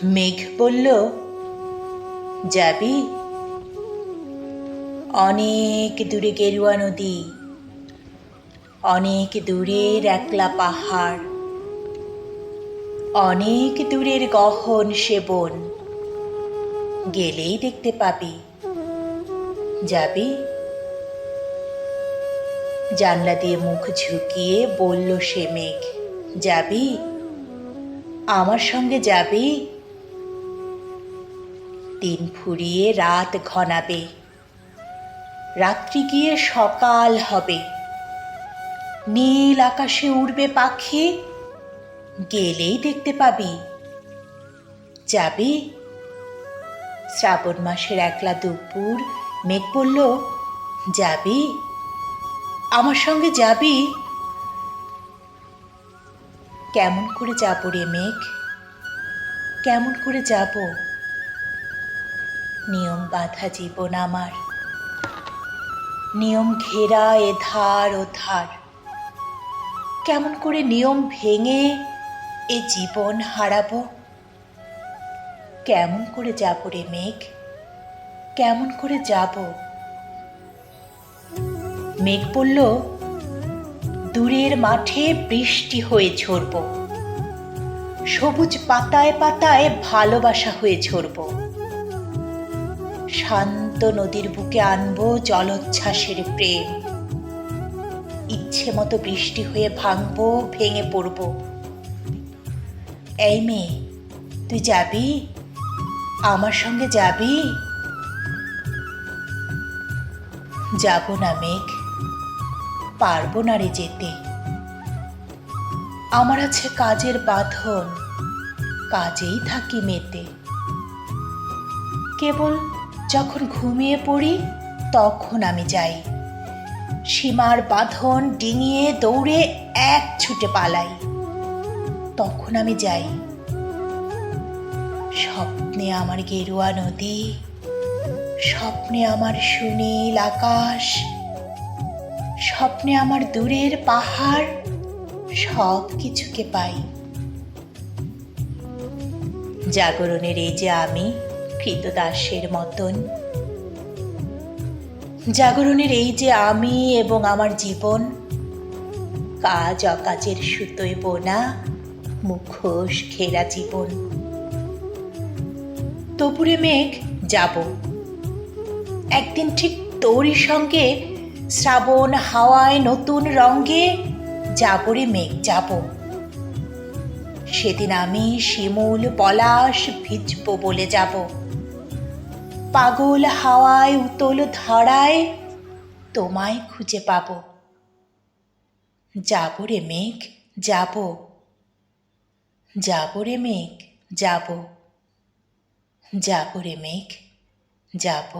মেঘ বলল, যাবি? অনেক দূরে গেরুয়া নদী, অনেক দূরের একলা পাহাড়, অনেক দূরের গহন সে বন, গেলেই দেখতে পাবি। যাবি? জানলা দিয়ে মুখ ঝুঁকিয়ে বলল সে মেঘ, যাবি? আমার সঙ্গে যাবি? দিন ফুরিয়ে রাত ঘনাবে, রাত্রি গিয়ে সকাল হবে, নীল আকাশে উড়বে পাখি, গেলেই দেখতে পাবি। যাবি? শ্রাবণ মাসের একলা দুপুর মেঘ বলল, যাবি? আমার সঙ্গে যাবি? কেমন করে যাব রে মেঘ, কেমন করে যাব? নিয়ম বাঁধা জীবন আমার, নিয়ম ঘেরা এ ধার ও ধার, কেমন করে নিয়ম ভেঙে এ জীবন হারাবো? কেমন করে যাব রে মেঘ, কেমন করে যাব? মেঘ বলল, দূরের মাঠে বৃষ্টি হয়ে ঝরব, সবুজ পাতায় পাতায় ভালোবাসা হয়ে ঝরব, শান্ত নদীর বুকে আনবো জলোচ্ছ্বাসের প্রেম, ইচ্ছে মতো বৃষ্টি হয়ে ভাঙবো, ভেঙে পড়ব। এই মেয়ে, তুই যাবি? আমার সঙ্গে যাবি? যাব না মেঘ, পারবো না রে যেতে। আমার আছে কাজের বাঁধন, কাজেই থাকি মেতে। কেবল যখন ঘুমিয়ে পড়ি তখন আমি যাই, সীমার বাঁধন ডিঙিয়ে দৌড়ে এক ছুটে পালাই, তখন আমি যাই। স্বপ্নে আমার গেরুয়া নদী, স্বপ্নে আমার সুনীল আকাশ, স্বপ্নে আমার দূরের পাহাড়, সব কিছুকে পাই। জাগরণের এই যে আমি কৃতদাসের মতন, জাগরণের এই যে আমি এবং আমার জীবন, কাজ অকাজের সুতোয় বোনা মুখোশ ঘেরা জীবন। তবুরে মেঘ, যাব একদিন ঠিক তোরই সঙ্গে, শ্রাবণ হাওয়ায় নতুন রঙে যাব রে মেঘ, যাব। সেদিন আমি শিমুল পলাশ ভিজব বলে যাব, পাগল হাওয়ায় উতল ধারায় তোমায় খুঁজে পাব। যাব রে মেঘ, যাব, যাব রে মেঘ, যাব, যাব রে মেঘ, যাব।